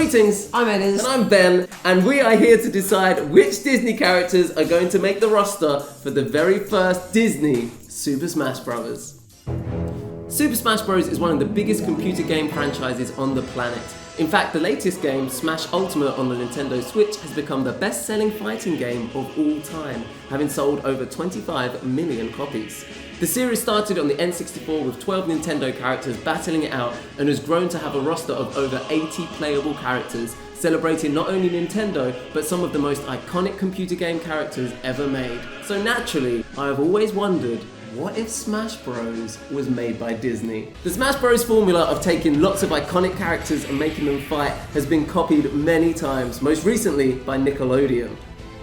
Greetings, I'm Edis. and I'm Ben, and we are here to decide which Disney characters are going to make the roster for the very first Disney Super Smash Bros. Super Smash Bros. Is one of the biggest computer game franchises on the planet. In fact, the latest game, Smash Ultimate on the Nintendo Switch, has become the best-selling fighting game of all time, having sold over 25 million copies. The series started on the N64 with 12 Nintendo characters battling it out and has grown to have a roster of over 80 playable characters, celebrating not only Nintendo, but some of the most iconic computer game characters ever made. So naturally, I have always wondered, what if Smash Bros. Was made by Disney? The Smash Bros. Formula of taking lots of iconic characters and making them fight has been copied many times, most recently by Nickelodeon.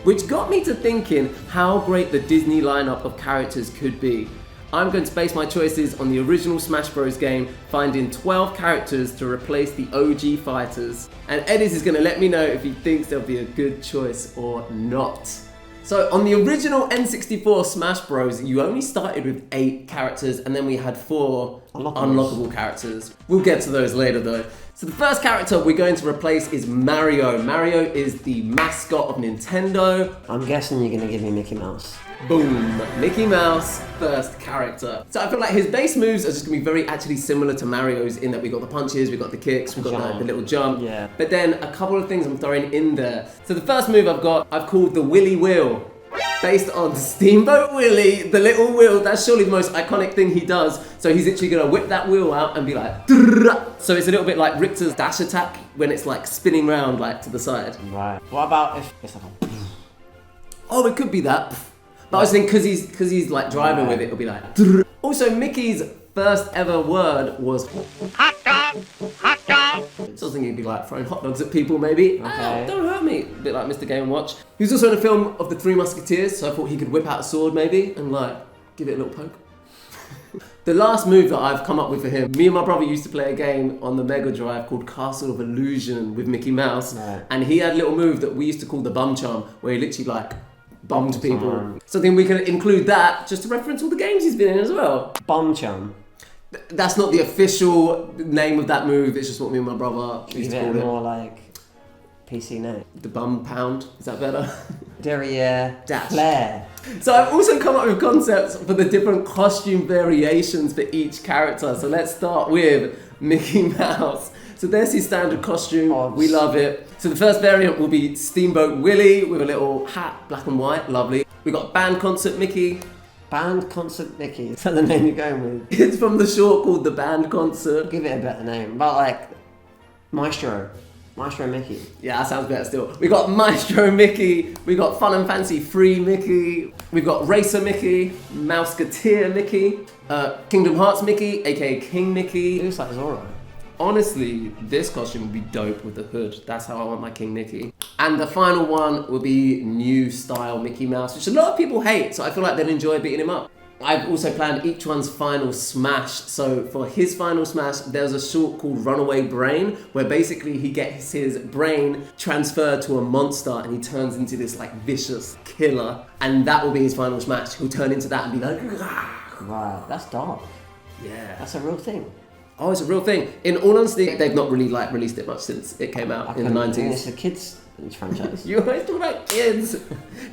Which got me to thinking how great the Disney lineup of characters could be. I'm going to base my choices on the original Smash Bros. Game, finding 12 characters to replace the OG fighters. And Edis is going to let me know if he thinks they'll be a good choice or not. So on the original N64 Smash Bros, you only started with 8 characters and then we had 4 unlockable characters. We'll get to those later though. So the first character we're going to replace is Mario. Mario is the mascot of Nintendo. I'm guessing you're going to give me Mickey Mouse. Boom, Mickey Mouse, first character. So I feel like his base moves are just gonna be very actually similar to Mario's in that we got the punches, we got the kicks, we got the little jump. Yeah. But then a couple of things I'm throwing in there. So the first move I've called the Willy Wheel. Based on Steamboat Willie, the little wheel, that's surely the most iconic thing he does. So he's literally gonna whip that wheel out and be like, drrrr. So it's a little bit like Richter's dash attack when it's like spinning round like to the side. Right. What about if it's like a... Oh, it could be that. But I was thinking, because he's like driving with it, it'll be like. Drrr. Also, Mickey's first ever word was hot dog, hot dog. So I was thinking he'd be like throwing hot dogs at people, maybe. Okay. Oh, don't hurt me. A bit like Mr. Game & Watch. He was also in a film of the Three Musketeers, so I thought he could whip out a sword maybe and like give it a little poke. The last move that I've come up with for him, me and my brother used to play a game on the Mega Drive called Castle of Illusion with Mickey Mouse, and he had a little move that we used to call the bum charm, where he literally like bummed people. So then we can include that just to reference all the games he's been in as well. Bum chum. That's not the official name of that move, it's just what me and my brother used to call it. More like PC name. The bum pound, is that better? Derriere. Dash. Flair. So I've also come up with concepts for the different costume variations for each character. So let's start with Mickey Mouse. So there's his standard costume, we love it. So the first variant will be Steamboat Willie with a little hat, black and white, lovely. We got Band Concert Mickey. Band Concert Mickey, is that the name you're going with? It's from the short called The Band Concert. Give it a better name, about like Maestro Mickey. Yeah, that sounds better still. We got Maestro Mickey, we got Fun and Fancy Free Mickey, we've got Racer Mickey, Mouseketeer Mickey, Kingdom Hearts Mickey, aka King Mickey. It looks like Sora. Honestly, this costume would be dope with the hood. That's how I want my King Mickey. And the final one will be new style Mickey Mouse, which a lot of people hate, so I feel like they'll enjoy beating him up. I've also planned each one's final smash. So for his final smash, there's a short called Runaway Brain, where basically he gets his brain transferred to a monster and he turns into this like vicious killer. And that will be his final smash. He'll turn into that and be like, ah. Wow, that's dark. Yeah. That's a real thing. Oh, it's a real thing. In all honesty, they've not really like released it much since it came out in the 90s. It's a kids franchise. You always talk about kids.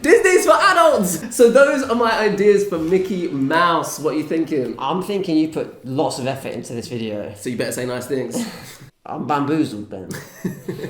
Disney's for adults. So those are my ideas for Mickey Mouse. What are you thinking? I'm thinking you put lots of effort into this video. So you better say nice things. I'm bamboozled, Ben.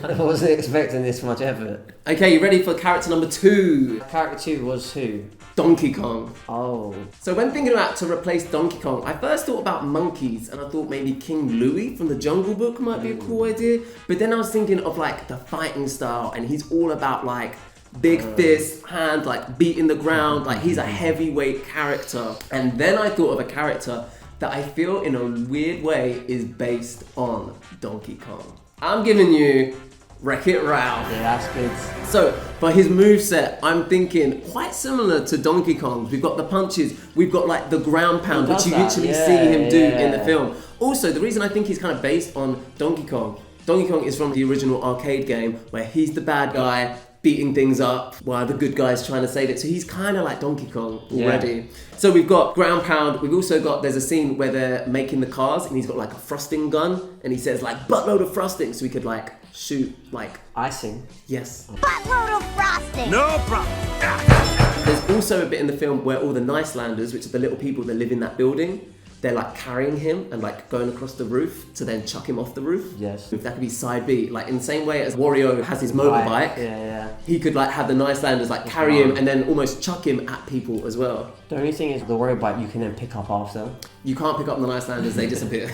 I wasn't expecting this much effort. Okay, you ready for character number 2? Character 2 was who? Donkey Kong. Oh. So when thinking about to replace Donkey Kong, I first thought about monkeys and I thought maybe King Louie from the Jungle Book might be a cool idea. But then I was thinking of like the fighting style and he's all about like big fist, hand like beating the ground, like he's a heavyweight character. And then I thought of a character that I feel in a weird way is based on Donkey Kong. I'm giving you Wreck-It Ralph. Yeah, that's good. So, for his moveset, I'm thinking quite similar to Donkey Kong's. We've got the punches, we've got like the ground pound, which you literally see him do in the film. Also, the reason I think he's kind of based on Donkey Kong is from the original arcade game where he's the bad guy, beating things up while the good guy's trying to save it. So he's kind of like Donkey Kong already. So we've got ground pound. We've also got, there's a scene where they're making the cars and he's got like a frosting gun and he says like buttload of frosting, so we could like shoot like icing. Yes. Buttload of frosting. No problem. There's also a bit in the film where all the Nicelanders, which are the little people that live in that building, they're like carrying him and like going across the roof to then chuck him off the roof. Yes. That could be side B. Like in the same way as Wario has his motorbike, Yeah. he could like have the Nicelanders like carry him and then almost chuck him at people as well. The only thing is the Wario bike you can then pick up after. You can't pick up the Nicelanders, they disappear.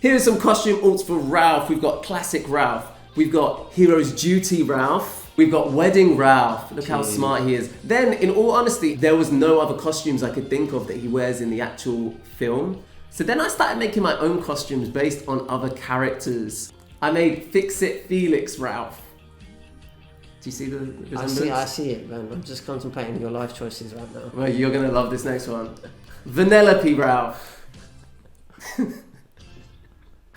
Here's some costume alts for Ralph. We've got classic Ralph. We've got Hero's Duty Ralph. We've got Wedding Ralph. Look how smart he is. Then, in all honesty, there was no other costumes I could think of that he wears in the actual film. So then I started making my own costumes based on other characters. I made Fix-It Felix Ralph. Do you see the resemblance? I see it, man. I'm just contemplating your life choices right now. Well, you're gonna love this next one. Vanellope Ralph.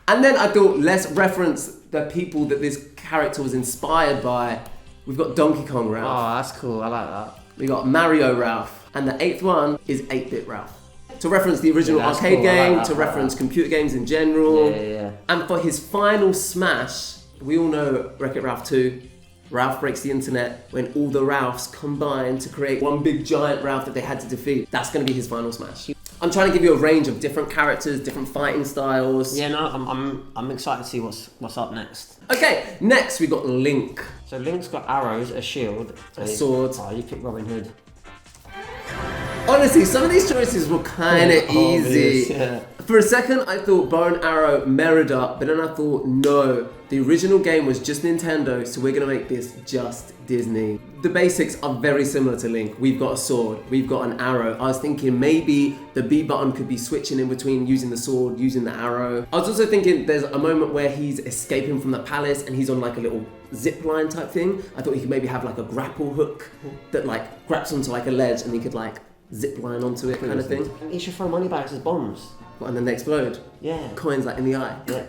And then I thought, let's reference the people that this character was inspired by. We've got Donkey Kong Ralph. Oh, that's cool. I like that. We got Mario Ralph. And the 8th one is 8-Bit Ralph. To reference the original arcade cool. game, Like that, to reference computer games in general. Yeah. And for his final smash, we all know Wreck-It Ralph 2. Ralph breaks the internet when all the Ralphs combine to create one big giant Ralph that they had to defeat. That's going to be his final smash. I'm trying to give you a range of different characters, different fighting styles. Yeah, no, I'm excited to see what's up next. Okay, next we got Link. So Link's got arrows, a shield, A sword. Oh, you picked Robin Hood. Honestly, some of these choices were kind of easy. Yeah. For a second, I thought bow and arrow, Merida, but then I thought, no, the original game was just Nintendo, so we're gonna make this just Disney. The basics are very similar to Link. We've got a sword, we've got an arrow. I was thinking maybe the B button could be switching in between using the sword, using the arrow. I was also thinking there's a moment where he's escaping from the palace and he's on like a little zip line type thing. I thought he could maybe have like a grapple hook that like grabs onto like a ledge and he could like zip line onto it kind of thing. He should throw money bags as bombs. And then they explode. Yeah. Coins like in the eye. Yeah.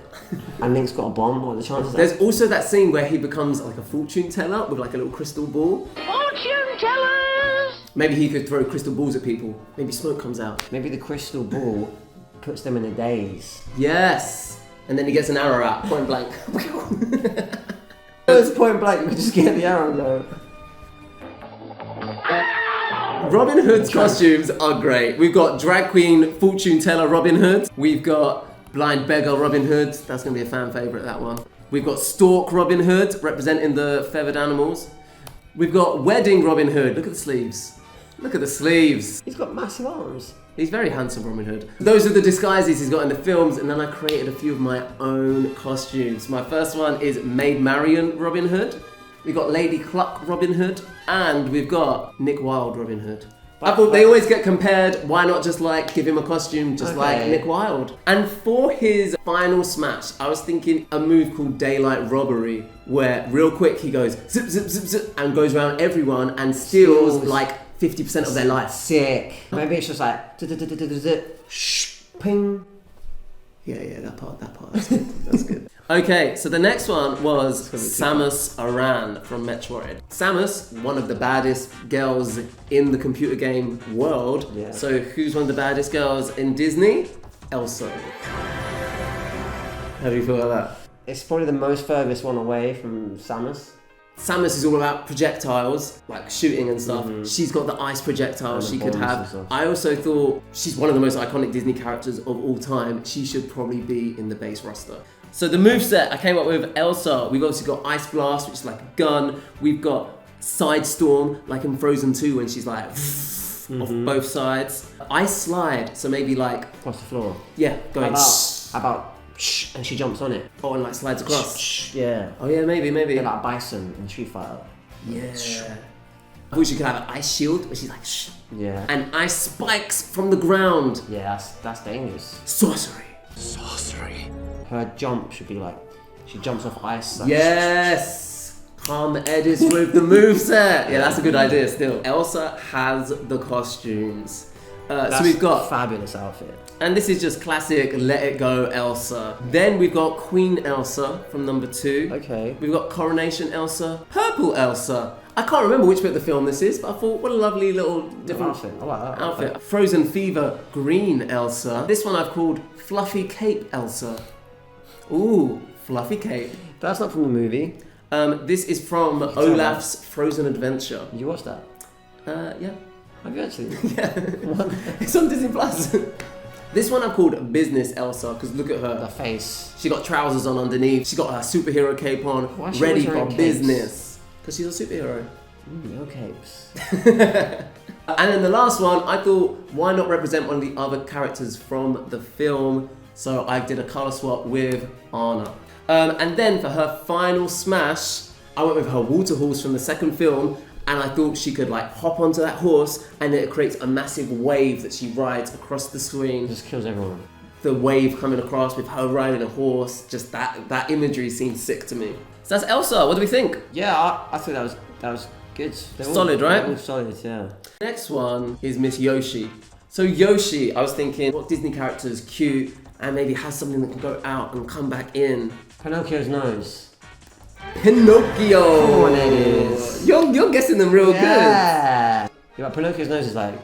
And Link's got a bomb. What are the chances of There's that? also that scene where he becomes like a fortune teller with like a little crystal ball. Fortune tellers. Maybe he could throw crystal balls at people. Maybe smoke comes out. Maybe the crystal ball puts them in a daze. Yes. And then he gets an arrow out, point blank. It's point blank, you could just get the arrow though. Robin Hood's costumes are great. We've got drag queen fortune teller Robin Hood. We've got blind beggar Robin Hood. That's gonna be a fan favorite, that one. We've got stork Robin Hood, representing the feathered animals. We've got wedding Robin Hood. Look at the sleeves. Look at the sleeves. He's got massive arms. He's very handsome, Robin Hood. Those are the disguises he's got in the films, and then I created a few of my own costumes. My first one is Maid Marian Robin Hood. We've got Lady Cluck Robin Hood, and we've got Nick Wilde Robin Hood. I thought they always get compared, why not just like give him a costume just like Nick Wilde? And for his final smash, I was thinking a move called Daylight Robbery, where real quick he goes zip, zip, zip, zip, and goes around everyone and steals like 50% of their life. Sick. Maybe it's just like shh, ping. Yeah, that part, that's good, that's good. Okay, so the next one was Samus Aran from Metroid. Samus, one of the baddest girls in the computer game world. Yeah. So who's one of the baddest girls in Disney? Elsa. How do you feel about that? It's probably the most furthest one away from Samus. Samus is all about projectiles, like shooting and stuff. She's got the ice projectiles she could bombs and have. stuff. I also thought she's one of the most iconic Disney characters of all time. She should probably be in the base roster. So the moveset, I came up with Elsa. We've obviously got Ice Blast, which is like a gun. We've got Side Storm, like in Frozen 2 when she's like off both sides. Ice Slide, so maybe like, Across the floor. yeah, going How about shh, and she jumps on it. oh, and like slides across. Shh, yeah. Oh yeah, maybe. They're like Bison in Street Fighter. Yeah. I wish she could have an ice shield, but she's like shh. Yeah. And ice spikes from the ground. Yeah, that's dangerous. Sorcery. Sorcery. Her jump should be like, she jumps off ice. Like, Yes! Calm the edges with the moveset. Yeah, that's a good idea still. Elsa has the costumes. So we've got, fabulous outfit. and this is just classic Let It Go Elsa. Then we've got Queen Elsa from number 2. Okay. We've got Coronation Elsa, Purple Elsa. I can't remember which bit of the film this is, but I thought, what a lovely little different Outfit. I like that outfit. Frozen Fever, Green Elsa. This one I've called Fluffy Cape Elsa. Ooh, Fluffy Cape. That's not from the movie. This is from Olaf's Frozen Adventure. Did you watch that? Yeah. Have you actually? Yeah. It's on Disney Plus. This one I've called Business Elsa, because look at The her. face. She got trousers on underneath. She got her superhero cape on, Why is she ready always for wearing capes? business. Because she's a superhero. No capes. And then the last one, I thought, why not represent one of the other characters from the film? So I did a color swap with Anna. And then for her final smash, I went with her water horse from the second film, and I thought she could like hop onto that horse, and then it creates a massive wave that she rides across the screen. Just kills everyone. The wave coming across with her riding a horse, just that imagery seems sick to me. So that's Elsa. What do we think? Yeah, I thought that was good. Solid, right? They're all solid, yeah. Next one is Miss Yoshi. So Yoshi, I was thinking, what Disney character is cute and maybe has something that can go out and come back in? Pinocchio's nose. Pinocchio! Come on, it is. You're guessing them real good. Yeah, but Pinocchio's nose is like...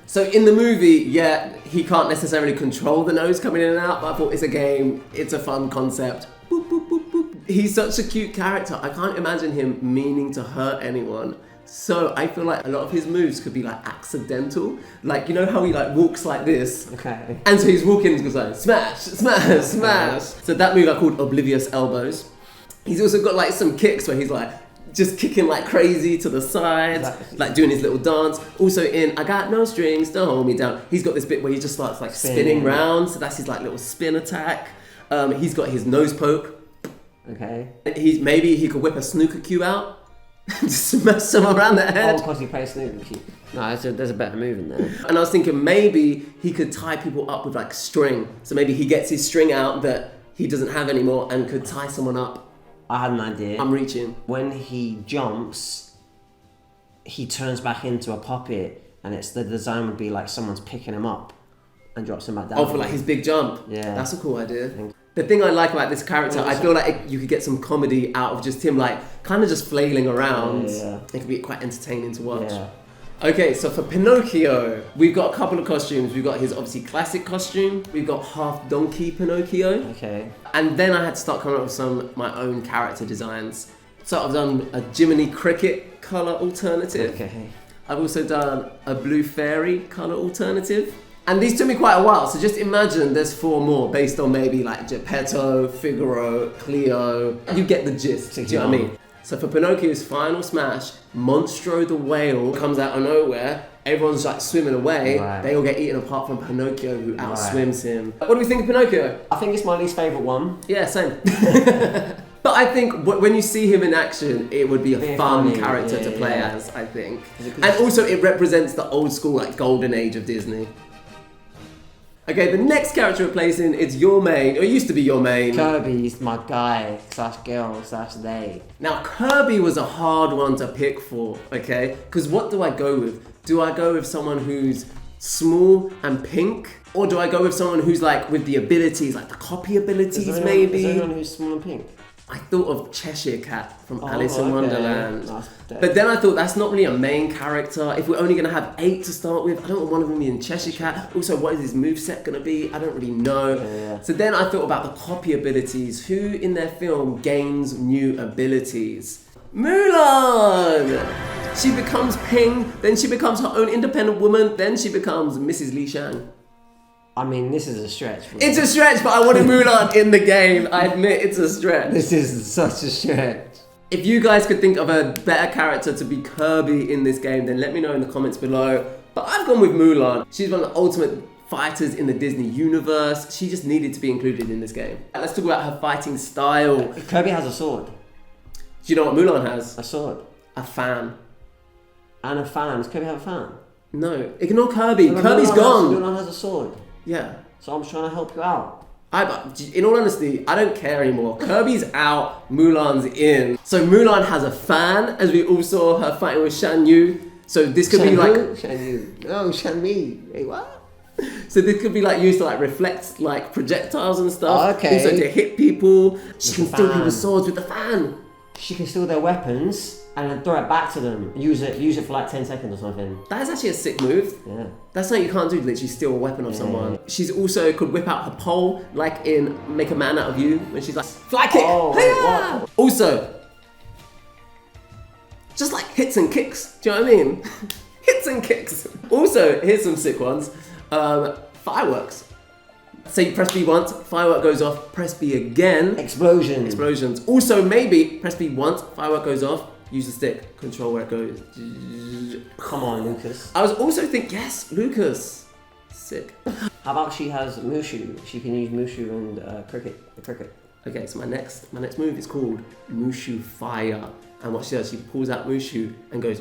So in the movie, yeah, he can't necessarily control the nose coming in and out, but I thought it's a game, it's a fun concept. Boop, boop, boop, boop. He's such a cute character. I can't imagine him meaning to hurt anyone. So I feel like a lot of his moves could be like accidental. Like, you know how he like walks like this? Okay. And so he's walking and goes like, smash, smash, smash. So that move I called Oblivious Elbows. He's also got like some kicks where he's like, just kicking like crazy to the sides, like doing his little dance. Also in I Got No Strings to Hold Me Down, he's got this bit where he just starts like spinning round. So that's his like little spin attack. He's got his nose poke. Okay. Maybe he could whip a snooker cue out. Just smash someone around the head. Oh, because he plays snooker. No, there's a better move in there. And I was thinking maybe he could tie people up with like string. So maybe he gets his string out that he doesn't have anymore and could tie someone up. I had an idea. I'm reaching. When he jumps, he turns back into a puppet, and the design would be like someone's picking him up and drops him back down. Oh, for like his big jump. Yeah. That's a cool idea. The thing I like about this character, I feel like you could get some comedy out of just him like kind of just flailing around. Yeah. It could be quite entertaining to watch. Yeah. Okay, so for Pinocchio, we've got a couple of costumes. We've got his obviously classic costume. We've got half donkey Pinocchio. Okay. And then I had to start coming up with some my own character designs. So I've done a Jiminy Cricket colour alternative. Okay. I've also done a Blue Fairy colour alternative. And these took me quite a while, so just imagine there's 4 more based on maybe like Geppetto, Figaro, Cleo. You get the gist, do you know what I mean? So for Pinocchio's final smash, Monstro the whale comes out of nowhere. Everyone's like swimming away. Right. They all get eaten apart from Pinocchio, who outswims him. What do we think of Pinocchio? I think it's my least favourite one. Yeah, same. But I think when you see him in action, it would be a fun character to play as, I think. And also it represents the old school, like golden age of Disney. Okay, the next character we're placing is your main, or it used to be your main. Kirby's my guy, / girl / they. Now, Kirby was a hard one to pick for, okay? Because what do I go with? Do I go with someone who's small and pink? Or do I go with someone who's like with the abilities, like the copy abilities maybe? Is there anyone who's small and pink? I thought of Cheshire Cat from Alice in Wonderland. Nice. But then I thought that's not really a main character. If we're only going to have 8 to start with, I don't want one of them being Cheshire Cat. Also, what is his moveset going to be? I don't really know. Yeah. So then I thought about the copy abilities. Who in their film gains new abilities? Mulan! She becomes Ping, then she becomes her own independent woman, then she becomes Mrs. Li Shang. I mean, this is a stretch. It's a stretch, but I wanted Mulan in the game. I admit it's a stretch. This is such a stretch. If you guys could think of a better character to be Kirby in this game, then let me know in the comments below. But I've gone with Mulan. She's one of the ultimate fighters in the Disney universe. She just needed to be included in this game. Let's talk about her fighting style. Kirby has a sword. Do you know what Mulan has? A sword. A fan. And a fan. Does Kirby have a fan? No. Ignore Kirby. No, Kirby's gone. Mulan has a sword. Yeah. So I'm trying to help you out. In all honesty, I don't care anymore. Kirby's out, Mulan's in. So Mulan has a fan, as we all saw her fighting with Shan Yu. So this could be like... Shenmue. No, Shenmue. Wait, what? So this could be like used to like reflect like projectiles and stuff. Oh, okay. Also to hit people. She can the steal fan. people's swords with the fan. She can steal their weapons and then throw it back to them. Use it for like 10 seconds or something. That is actually a sick move. Yeah. That's something you can't do, literally steal a weapon of someone. She's also could whip out her pole, like in Make a Man Out of You, when she's like, fly kick! Oh, Hi-ya! what? Also, just like hits and kicks, do you know what I mean? Hits and kicks. Also, here's some sick ones. Fireworks. Say you press B once, firework goes off, press B again. Explosions. Also, maybe press B once, firework goes off, use the stick, control where it goes. Come on, Lucas. I was also thinking, yes, Lucas. Sick. How about she has Mushu? She can use Mushu and cricket. Okay, so my next move is called Mushu Fire. And what she does, she pulls out Mushu and goes,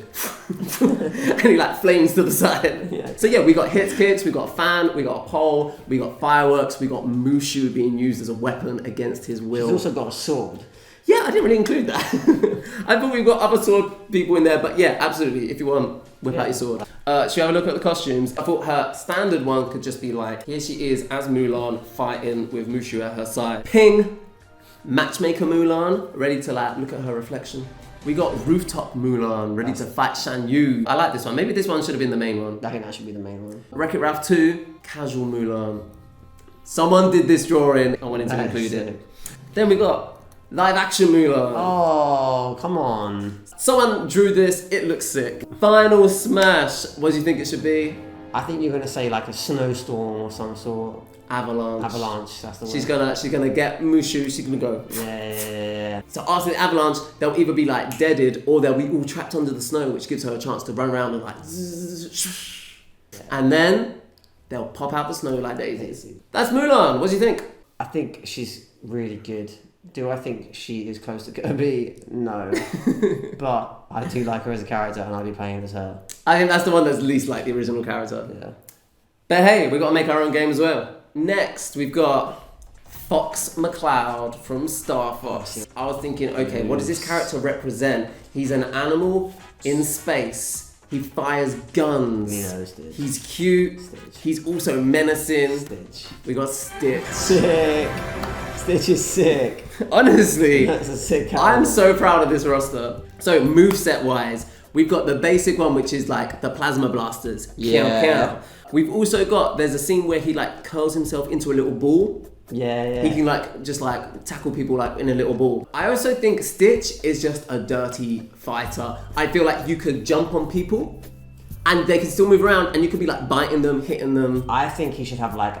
and he like flames to the side. Yeah. So yeah, we got hits, kicks, we got a fan, we got a pole, we got fireworks, we got Mushu being used as a weapon against his will. She's also got a sword. Yeah, I didn't really include that. I thought we've got other sword people in there, but yeah, absolutely. If you want, whip out your sword. Should we have a look at the costumes? I thought her standard one could just be like, here she is as Mulan fighting with Mushu at her side. Ping, matchmaker Mulan, ready to like look at her reflection. We got rooftop Mulan, ready to fight Shan Yu. I like this one. Maybe this one should have been the main one. I think that should be the main one. Wreck-It Ralph 2, casual Mulan. Someone did this drawing. I wanted to That include is it. sick. Then we got live action Mulan. Oh, come on. Someone drew this, it looks sick. Final smash, what do you think it should be? I think you're gonna say like a snowstorm or some sort. Avalanche. That's the She's word. gonna get Mushu, she's gonna go. Yeah. So after the avalanche, they'll either be like deaded or they'll be all trapped under the snow, which gives her a chance to run around and like and then they'll pop out the snow like daisies. That's Mulan, what do you think? I think she's really good. Do I think she is close to Kirby? No. But I do like her as a character and I'll be playing as her. I think that's the one that's least like the original character. Yeah. But hey, we've got to make our own game as well. Next, we've got Fox McCloud from Star Fox. I was thinking, okay, what does this character represent? He's an animal in space. He fires guns. Yeah, Stitch. He's cute. Stitch. He's also menacing. Stitch. We got Stitch. Sick. Stitch is sick. Honestly, That's a sick character. I'm so proud of this roster. So moveset wise, we've got the basic one, which is like the plasma blasters. Yeah. We've also got, there's a scene where he like curls himself into a little ball. Yeah. He can like just like tackle people like in a little ball. I also think Stitch is just a dirty fighter. I feel like you could jump on people and they can still move around and you could be like biting them, hitting them. I think he should have like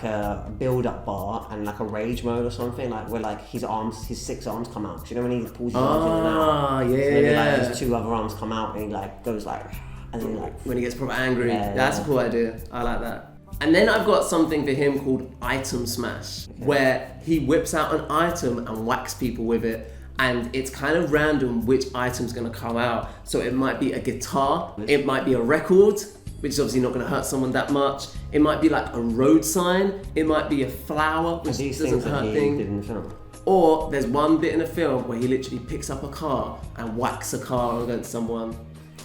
a build-up bar and like a rage mode or something, like where like his 6 arms come out. Do you know when he pulls his arms in and out? Ah, yeah, So maybe yeah. like his 2 other arms come out and he like goes like, and then like. When he gets proper angry. Yeah, That's yeah. a cool idea. I like that. And then I've got something for him called Item Smash, where he whips out an item and whacks people with it. And it's kind of random which item's gonna come out. So it might be a guitar, it might be a record, which is obviously not gonna hurt someone that much. It might be like a road sign, it might be a flower, which These doesn't things that hurt he things. did in the film. Or there's one bit in the film where he literally picks up a car and whacks a car against someone.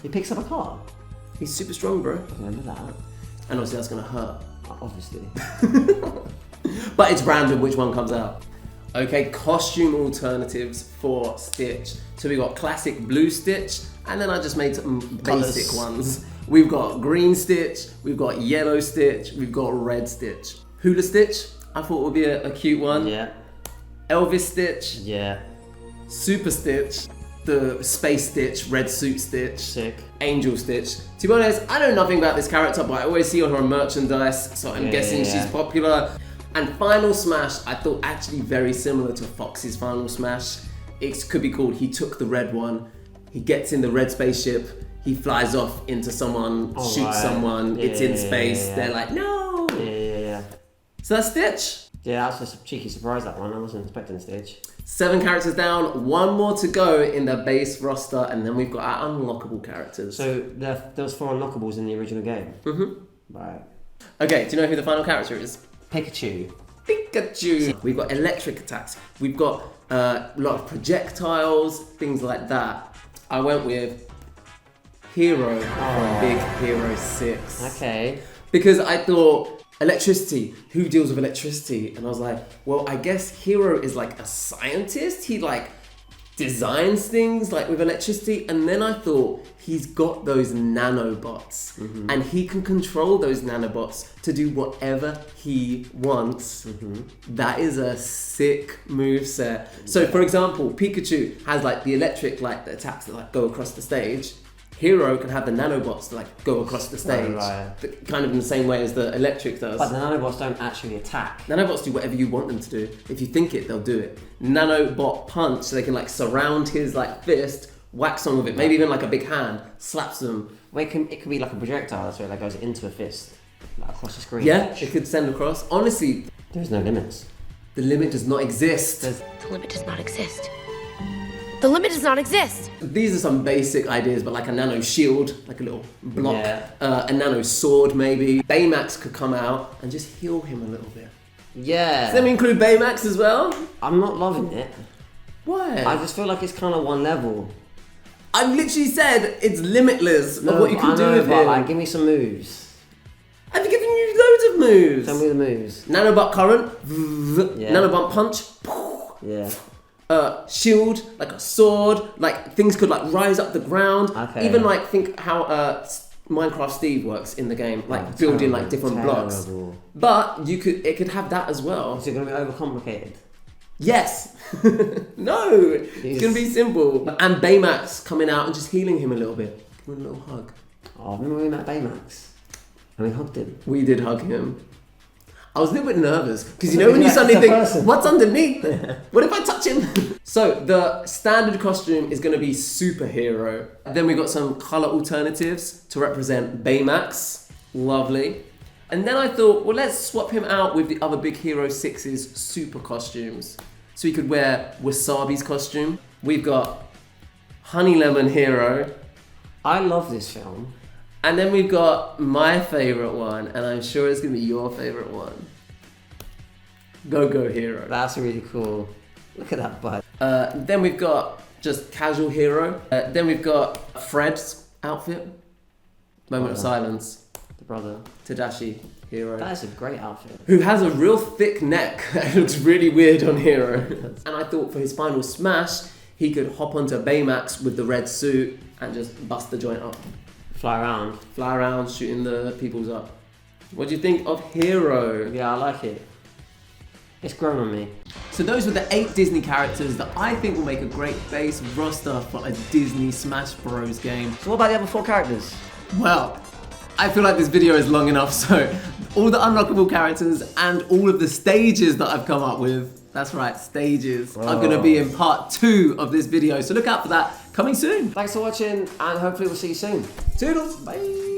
He picks up a car. He's super strong, bro. I remember that. And obviously that's gonna hurt. Obviously. But it's random which one comes out. Okay, costume alternatives for Stitch. So we got classic blue Stitch, and then I just made some basic Colours. ones. We've got green Stitch, we've got yellow Stitch, we've got red Stitch. Hula Stitch, I thought would be a cute one. Yeah. Elvis Stitch, Yeah. Super Stitch, the Space Stitch, Red Suit Stitch, Sick. Angel Stitch. To be honest, I know nothing about this character, but I always see her on merchandise, so I'm guessing she's popular. And Final Smash, I thought actually very similar to Fox's Final Smash. It could be called He Took the Red One. He gets in the red spaceship, he flies off into someone, shoots someone, it's in space, they're like, no! Yeah. So that's Stitch. Yeah, that's just a cheeky surprise, that one. I wasn't expecting Stitch. 7 characters down, 1 more to go in the base roster, and then we've got our unlockable characters. So there was 4 unlockables in the original game? Right. Okay, do you know who the final character is? Pikachu. Pikachu. We've got electric attacks. We've got a lot of projectiles, things like that. I went with Hero from Big Hero 6. Okay. Because I thought, electricity, who deals with electricity? And I was like, well, I guess Hero is like a scientist. He like designs things like with electricity. And then I thought, he's got those nanobots. And he can control those nanobots to do whatever he wants. That is a sick moveset. So for example, Pikachu has like the electric like the attacks that like go across the stage. Hero can have the nanobots to like go across the stage, kind of in the same way as the electric does. But the nanobots don't actually attack. Nanobots do whatever you want them to do. If you think it, they'll do it. Nanobot punch, so they can like surround his like fist, whack someone with it, maybe even like a big hand, slaps them. Well, it could be like a projectile, that's where that goes into a fist, like across the screen. Yeah, it could send across. Honestly, there's no limits. The limit does not exist. The limit does not exist. The limit does not exist. These are some basic ideas, but like a nano shield, like a little block, a nano sword maybe. Baymax could come out and just heal him a little bit. Yeah. Does that include Baymax as well? I'm not loving it. Why? I just feel like it's kind of one level. I literally said it's limitless of what you can do with him. Like, give me some moves. I've given you loads of moves. Tell me the moves. Nanobot current, nanobot punch, yeah. Shield, like a sword, like things could like rise up the ground. Okay. Even like think how Minecraft Steve works in the game, like building like different blocks. But it could have that as well. Is it going to be overcomplicated? Yes. No, it's going to be simple. And Baymax coming out and just healing him a little bit. Give him a little hug. Oh, remember we met Baymax? And we hugged him. We did hug him. I was a little bit nervous because you know when you suddenly think, what's underneath? What if I touch him? So the standard costume is going to be superhero. Then we got some color alternatives to represent Baymax. Lovely. And then I thought, well, let's swap him out with the other Big Hero 6's super costumes. So he could wear Wasabi's costume. We've got Honey Lemon Hero. I love this film. And then we've got my favourite one, and I'm sure it's going to be your favourite one. Go-Go Hero. That's really cool. Look at that butt. Then we've got just Casual Hero. Then we've got Fred's outfit. Moment of silence. The brother. Tadashi Hero. That is a great outfit. Who has a real thick neck. It looks really weird on Hero. And I thought for his final smash, he could hop onto Baymax with the red suit and just bust the joint up. Fly around, shooting the peoples up. What do you think of Hero? Yeah, I like it. It's grown on me. So those were the 8 Disney characters that I think will make a great base roster for a Disney Smash Bros game. So what about the other 4 characters? Well, I feel like this video is long enough, so all the unlockable characters and all of the stages that I've come up with, that's right, stages, are going to be in part 2 of this video. So look out for that coming soon. Thanks for watching, and hopefully we'll see you soon. Toodles, bye.